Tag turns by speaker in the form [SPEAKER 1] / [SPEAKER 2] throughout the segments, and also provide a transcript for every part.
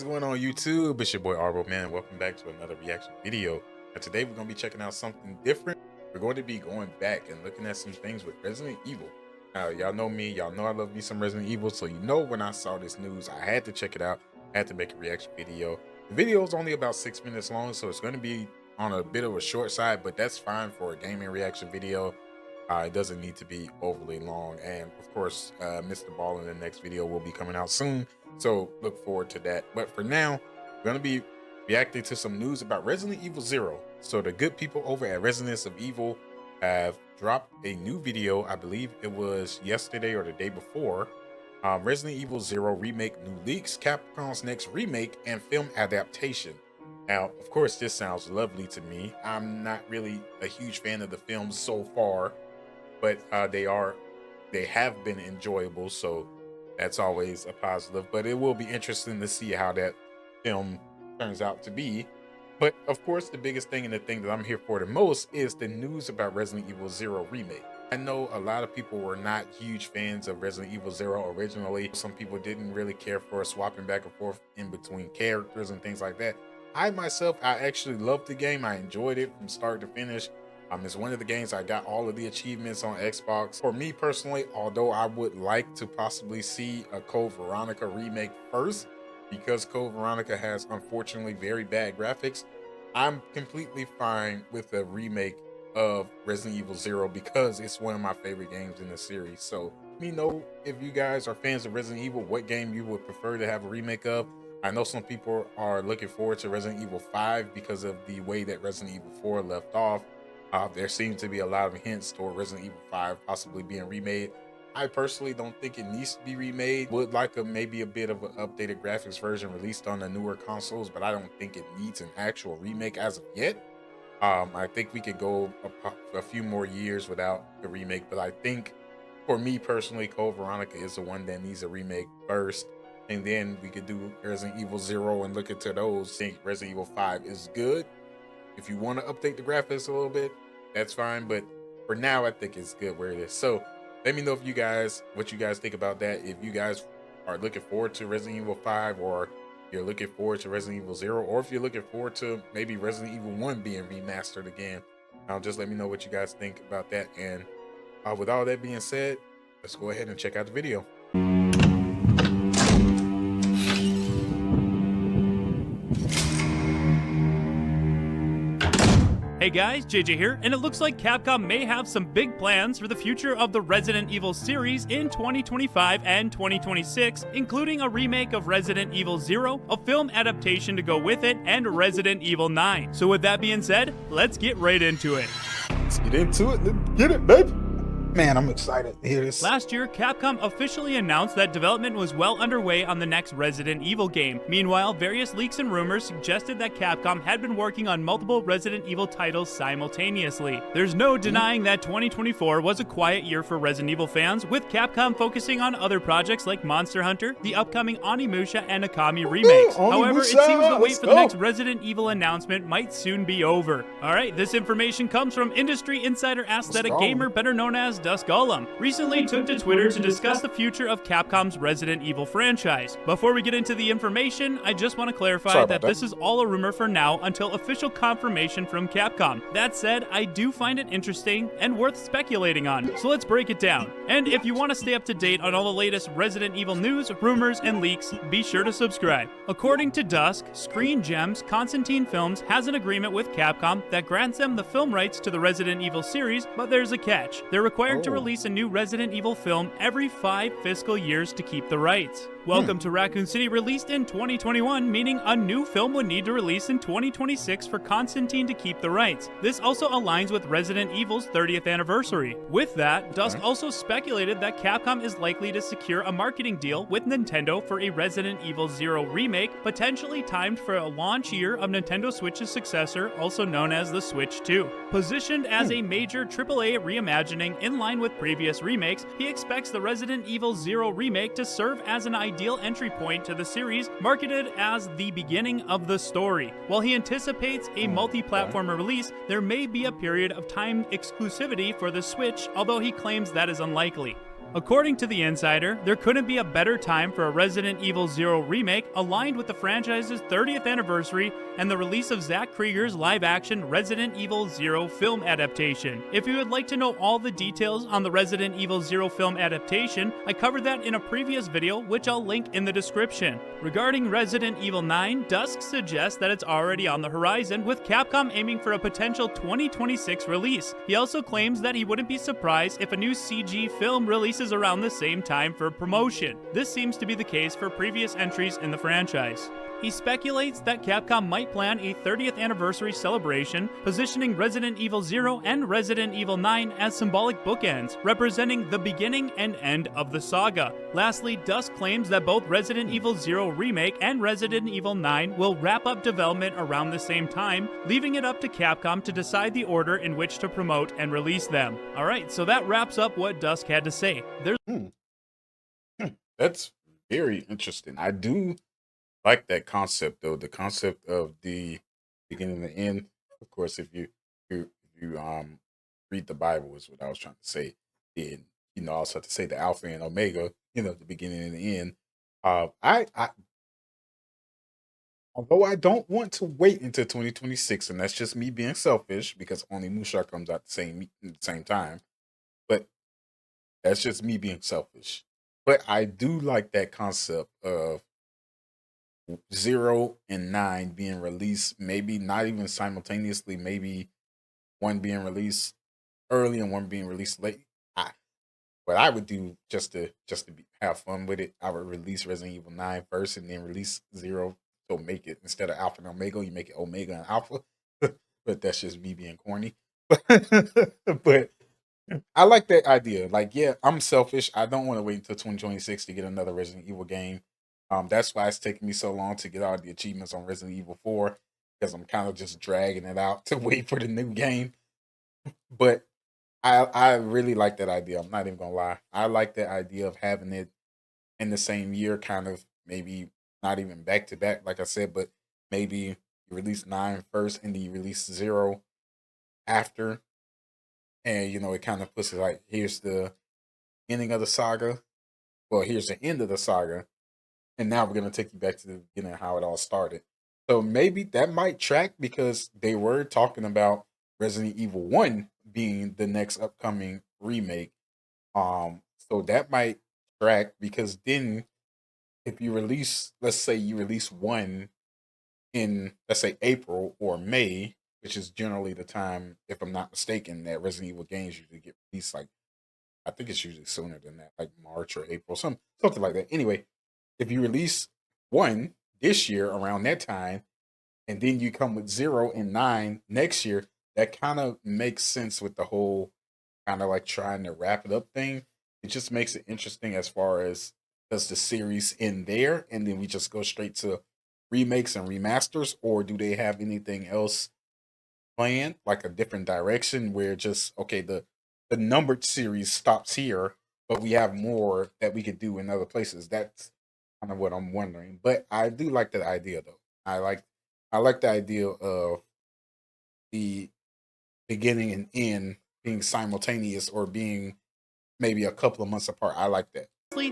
[SPEAKER 1] is going on YouTube? It's your boy Arbo, man. Welcome back to another reaction video. And today we're going to be checking out something different. We're going to be going back and looking at some things with Resident Evil. Now, y'all know me. Y'all know I love me some Resident Evil. So you know when I saw this news, I had to check it out. I had to make a reaction video. The video is only about 6 minutes long, so it's going to be on a bit of a short side, but that's fine for a gaming reaction video. It doesn't need to be overly long. And of course, Mr. Ball in the next video will be coming out soon. So look forward to that. But for now, we're going to be reacting to some news about Resident Evil 0. So the good people over at ResidenceOfEvil have dropped a new video. I believe it was yesterday or the day before. Resident Evil 0 remake new leaks, Capcom's next remake and film adaptation. Now, of course, this sounds lovely to me. I'm not really a huge fan of the films so far, but they have been enjoyable, so that's always a positive. But it will be interesting to see how that film turns out to be. But of course, the biggest thing and the thing that I'm here for the most is the news about Resident Evil 0 remake. I know a lot of people were not huge fans of Resident Evil 0 originally. Some people didn't really care for swapping back and forth in between characters and things like that. I actually loved the game. I enjoyed it from start to finish. It's one of the games I got all of the achievements on Xbox. For me personally, although I would like to possibly see a Code Veronica remake first, because Code Veronica has unfortunately very bad graphics, I'm completely fine with a remake of Resident Evil 0 because it's one of my favorite games in the series. So let me know if you guys are fans of Resident Evil, what game you would prefer to have a remake of. I know some people are looking forward to Resident Evil 5 because of the way that Resident Evil 4 left off. There seems to be a lot of hints toward Resident Evil 5 possibly being remade. I personally don't think it needs to be remade. Would like maybe a bit of an updated graphics version released on the newer consoles, but I don't think it needs an actual remake as of yet. I think we could go a few more years without the remake, but I think for me personally, Code Veronica is the one that needs a remake first, and then we could do Resident Evil 0 and look into those. I think Resident Evil 5 is good. If you want to update the graphics a little bit, that's fine, but for now I think it's good where it is. So let me know if what you guys think about that. If you guys are looking forward to Resident Evil 5, or you're looking forward to Resident Evil 0, or if you're looking forward to maybe Resident Evil 1 being remastered again, just let me know what you guys think about that. And with all that being said, let's go ahead and check out the video.
[SPEAKER 2] Hey guys, JJ here, and it looks like Capcom may have some big plans for the future of the Resident Evil series in 2025 and 2026, including a remake of Resident Evil 0, a film adaptation to go with it, and Resident Evil 9. So with that being said, let's get right into it.
[SPEAKER 1] Let's get into it. Let's get it, baby. Man, I'm excited to hear this.
[SPEAKER 2] Last year, Capcom officially announced that development was well underway on the next Resident Evil game. Meanwhile, various leaks and rumors suggested that Capcom had been working on multiple Resident Evil titles simultaneously. There's no denying that 2024 was a quiet year for Resident Evil fans, with Capcom focusing on other projects like Monster Hunter, the upcoming Onimusha and Okami remakes. However, it seems the wait for the next Resident Evil announcement might soon be over. Alright, this information comes from industry insider Aesthetic Gamer, better known as Dusk Golem, recently took to Twitter to discuss the future of Capcom's Resident Evil franchise. Before we get into the information, I just want to clarify that this is all a rumor for now until official confirmation from Capcom. That said, I do find it interesting and worth speculating on, so let's break it down. And if you want to stay up to date on all the latest Resident Evil news, rumors, and leaks, be sure to subscribe. According to Dusk, Screen Gems Constantine Films has an agreement with Capcom that grants them the film rights to the Resident Evil series, but there's a catch. They're required to release a new Resident Evil film every 5 fiscal years to keep the rights. Welcome to Raccoon City released in 2021, meaning a new film would need to release in 2026 for Constantine to keep the rights. This also aligns with Resident Evil's 30th anniversary. With that, Dusk also speculated that Capcom is likely to secure a marketing deal with Nintendo for a Resident Evil 0 remake, potentially timed for a launch year of Nintendo Switch's successor, also known as the Switch 2. Positioned as a major AAA reimagining in line with previous remakes, he expects the Resident Evil 0 remake to serve as an ideal entry point to the series, marketed as the beginning of the story. While he anticipates a multi-platform release, there may be a period of timed exclusivity for the Switch, although he claims that is unlikely. According to The Insider, there couldn't be a better time for a Resident Evil 0 remake aligned with the franchise's 30th anniversary and the release of Zack Krieger's live-action Resident Evil 0 film adaptation. If you would like to know all the details on the Resident Evil 0 film adaptation, I covered that in a previous video, which I'll link in the description. Regarding Resident Evil 9, Dusk suggests that it's already on the horizon, with Capcom aiming for a potential 2026 release. He also claims that he wouldn't be surprised if a new CG film releases around the same time for promotion. This seems to be the case for previous entries in the franchise. He speculates that Capcom might plan a 30th anniversary celebration, positioning Resident Evil 0 and Resident Evil 9 as symbolic bookends, representing the beginning and end of the saga. Lastly, Dusk claims that both Resident Evil 0 Remake and Resident Evil 9 will wrap up development around the same time, leaving it up to Capcom to decide the order in which to promote and release them. Alright, so that wraps up what Dusk had to say.
[SPEAKER 1] That's very interesting. I do like that concept, though. The concept of the beginning and the end. Of course, if you read the Bible, is what I was trying to say. And I also have to say the Alpha and Omega. The beginning and the end. I although I don't want to wait until 2026, and that's just me being selfish because only Musha comes out at the same time. But that's just me being selfish. But I do like that concept of 0 and 9 being released, maybe not even simultaneously, maybe one being released early and one being released late. What I would do just to have fun with it, I would release Resident Evil 9 first and then release 0. So make it, instead of Alpha and Omega, you make it Omega and Alpha. But that's just me being corny. But I like that idea. Like, yeah, I'm selfish. I don't want to wait until 2026 to get another Resident Evil game. That's why it's taking me so long to get all the achievements on Resident Evil 4, because I'm kind of just dragging it out to wait for the new game. But I really like that idea. I'm not even gonna lie. I like that idea of having it in the same year, kind of, maybe not even back to back, like I said, but maybe you release 9 first and then you release 0 after. And it kind of puts it like, here's the ending of the saga. Well, here's the end of the saga. And now we're going to take you back to the beginning of how it all started. So maybe that might track, because they were talking about Resident Evil 1 being the next upcoming remake. So that might track, because then if you release, let's say you release 1 in, let's say, April or May, which is generally the time, if I'm not mistaken, that Resident Evil games usually get released. Like, I think it's usually sooner than that, like March or April, something like that. Anyway, if you release 1 this year around that time, and then you come with 0 and 9 next year, that kind of makes sense with the whole kind of like trying to wrap it up thing. It just makes it interesting as far as, does the series end there and then we just go straight to remakes and remasters, or do they have anything else planned, like a different direction where just, okay, the numbered series stops here, but we have more that we could do in other places? That's kind of what I'm wondering. But I do like that idea, though. I like the idea of the beginning and end being simultaneous, or being maybe a couple of months apart. I like that.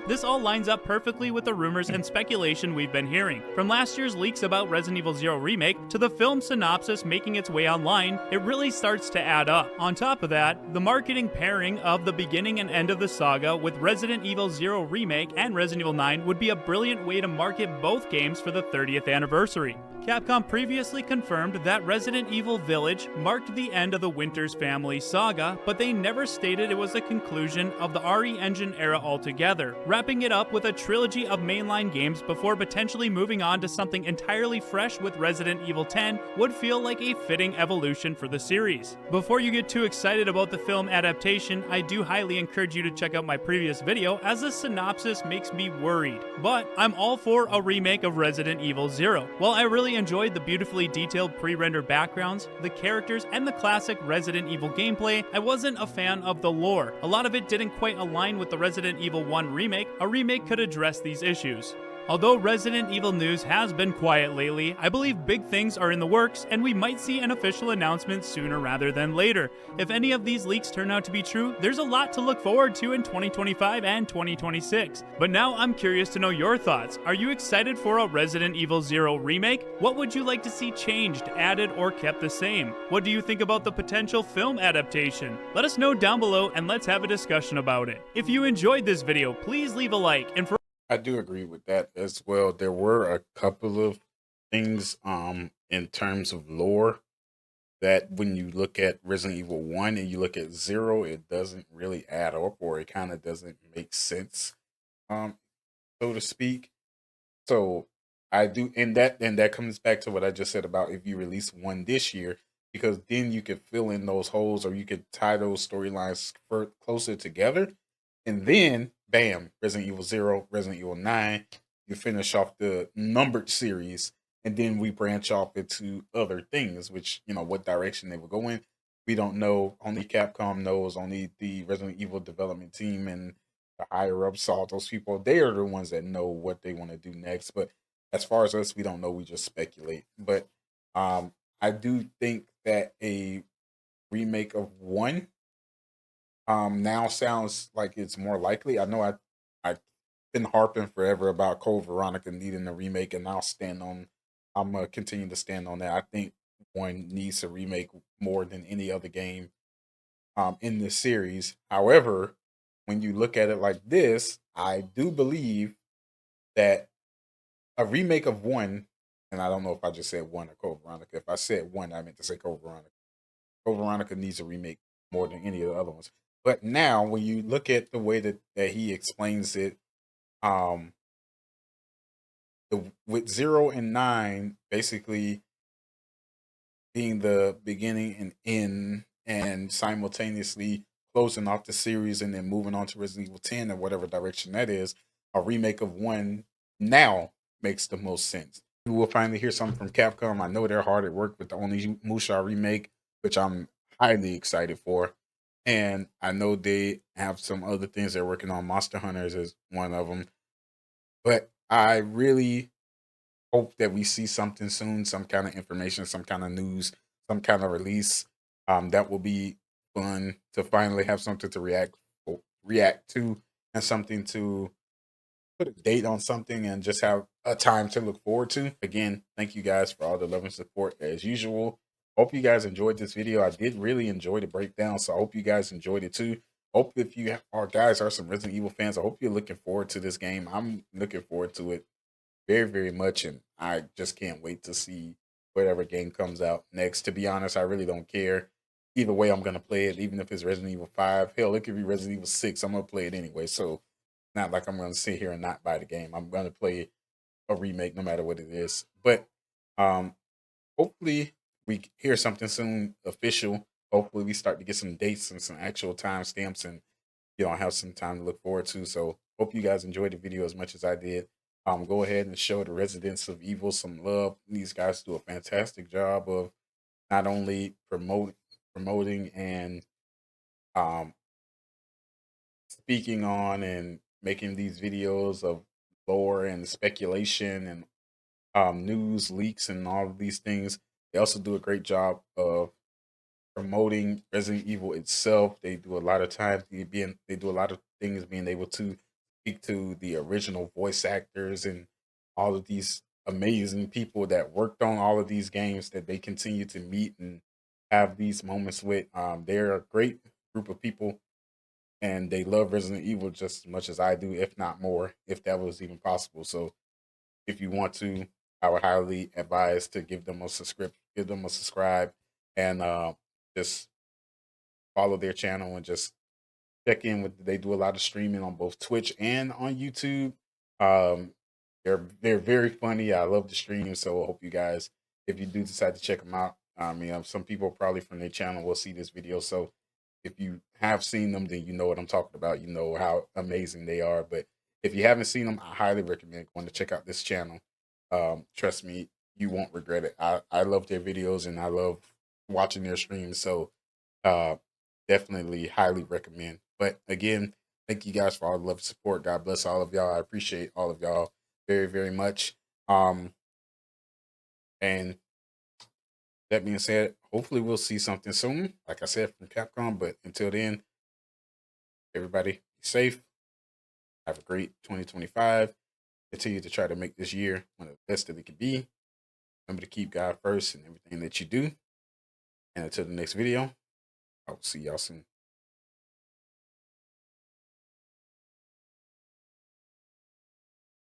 [SPEAKER 2] This all lines up perfectly with the rumors and speculation we've been hearing. From last year's leaks about Resident Evil 0 Remake to the film synopsis making its way online, it really starts to add up. On top of that, the marketing pairing of the beginning and end of the saga with Resident Evil 0 Remake and Resident Evil 9 would be a brilliant way to market both games for the 30th anniversary. Capcom previously confirmed that Resident Evil Village marked the end of the Winters family saga, but they never stated it was the conclusion of the RE Engine era altogether, wrapping it up with a trilogy of mainline games before potentially moving on to something entirely fresh with Resident Evil 10 would feel like a fitting evolution for the series. Before you get too excited about the film adaptation, I do highly encourage you to check out my previous video, as the synopsis makes me worried. But I'm all for a remake of Resident Evil 0. While I really enjoyed the beautifully detailed pre-rendered backgrounds, the characters, and the classic Resident Evil gameplay, I wasn't a fan of the lore. A lot of it didn't quite align with the Resident Evil 1 remake. A remake could address these issues. Although Resident Evil news has been quiet lately, I believe big things are in the works and we might see an official announcement sooner rather than later. If any of these leaks turn out to be true, there's a lot to look forward to in 2025 and 2026. But now I'm curious to know your thoughts. Are you excited for a Resident Evil 0 remake? What would you like to see changed, added, or kept the same? What do you think about the potential film adaptation? Let us know down below and let's have a discussion about it. If you enjoyed this video, please leave a like, and for
[SPEAKER 1] I do agree with that as well. There were a couple of things in terms of lore that when you look at Resident Evil 1 and you look at 0, it doesn't really add up, or it kind of doesn't make sense, um, so to speak. So I do, and that comes back to what I just said about if you release one this year, because then you could fill in those holes, or you could tie those storylines closer together, and then bam, Resident Evil 0, Resident Evil 9, you finish off the numbered series, and then we branch off into other things, which what direction they will go in. We don't know. Only Capcom knows. Only the Resident Evil development team and the higher ups, all those people, they are the ones that know what they want to do next. But as far as us, we don't know. We just speculate. But um, I do think that a remake of one now sounds like it's more likely. I know I've been harping forever about Code Veronica needing a remake, and I'm gonna continue to stand on that. I think one needs a remake more than any other game in this series. However, when you look at it like this, I do believe that a remake of one, and I don't know if I just said one or Code Veronica. If I said one, I meant to say Code Veronica. Code Veronica needs a remake more than any of the other ones. But now, when you look at the way that he explains it, um, with 0 and 9 basically being the beginning and end, and simultaneously closing off the series and then moving on to Resident Evil 10 or whatever direction that is, a remake of one now makes the most sense. We'll finally hear something from Capcom. I know they're hard at work with the only Musha remake, which I'm highly excited for. And I know they have some other things they're working on. Monster Hunters is one of them. But I really hope that we see something soon, some kind of information, some kind of news, some kind of release. That will be fun to finally have something to react to, and something to put a date on something, and just have a time to look forward to. Again, thank you guys for all the love and support as usual. Hope you guys enjoyed this video. I did really enjoy the breakdown, so I hope you guys enjoyed it too. Hope if you are guys are some Resident Evil fans, I hope you're looking forward to this game. I'm looking forward to it very, very much, and I just can't wait to see whatever game comes out next. To be honest, I really don't care. Either way, I'm gonna play it, even if it's Resident Evil 5. Hell, it could be Resident Evil 6. I'm gonna play it anyway. So not like I'm gonna sit here and not buy the game. I'm gonna play a remake no matter what it is. But um hopefully we hear something soon official. Hopefully we start to get some dates and some actual timestamps, and have some time to look forward to. So hope you guys enjoyed the video as much as I did. Go ahead and show the Residents of Evil some love. These guys do a fantastic job of not only promoting and um, speaking on and making these videos of lore and speculation and news leaks and all of these things. They also do a great job of promoting Resident Evil itself. They do a lot of times they do a lot of things being able to speak to the original voice actors and all of these amazing people that worked on all of these games that they continue to meet and have these moments with. They're a great group of people, and they love Resident Evil just as much as I do, if not more, if that was even possible. So if you want to, I would highly advise to give them a subscribe, and just follow their channel and just check in with. They do a lot of streaming on both Twitch and on YouTube. Um, they're very funny. I love the stream, so I hope you guys, if you do decide to check them out, some people probably from their channel will see this video. So if you have seen them, then you know what I'm talking about. You know how amazing they are. But if you haven't seen them, I highly recommend going to check out this channel. Trust me, you won't regret it. I love their videos and I love watching their streams. So uh, definitely highly recommend. But again, thank you guys for all the love and support. God bless all of y'all. I appreciate all of y'all. very, very much. And that being said, hopefully we'll see something soon, like I said, from Capcom. But until then, everybody be safe. Have a great 2025. Continue to try to make this year one of the best that it could be. Remember to keep God first in everything that you do. And until the next video, I will see y'all soon.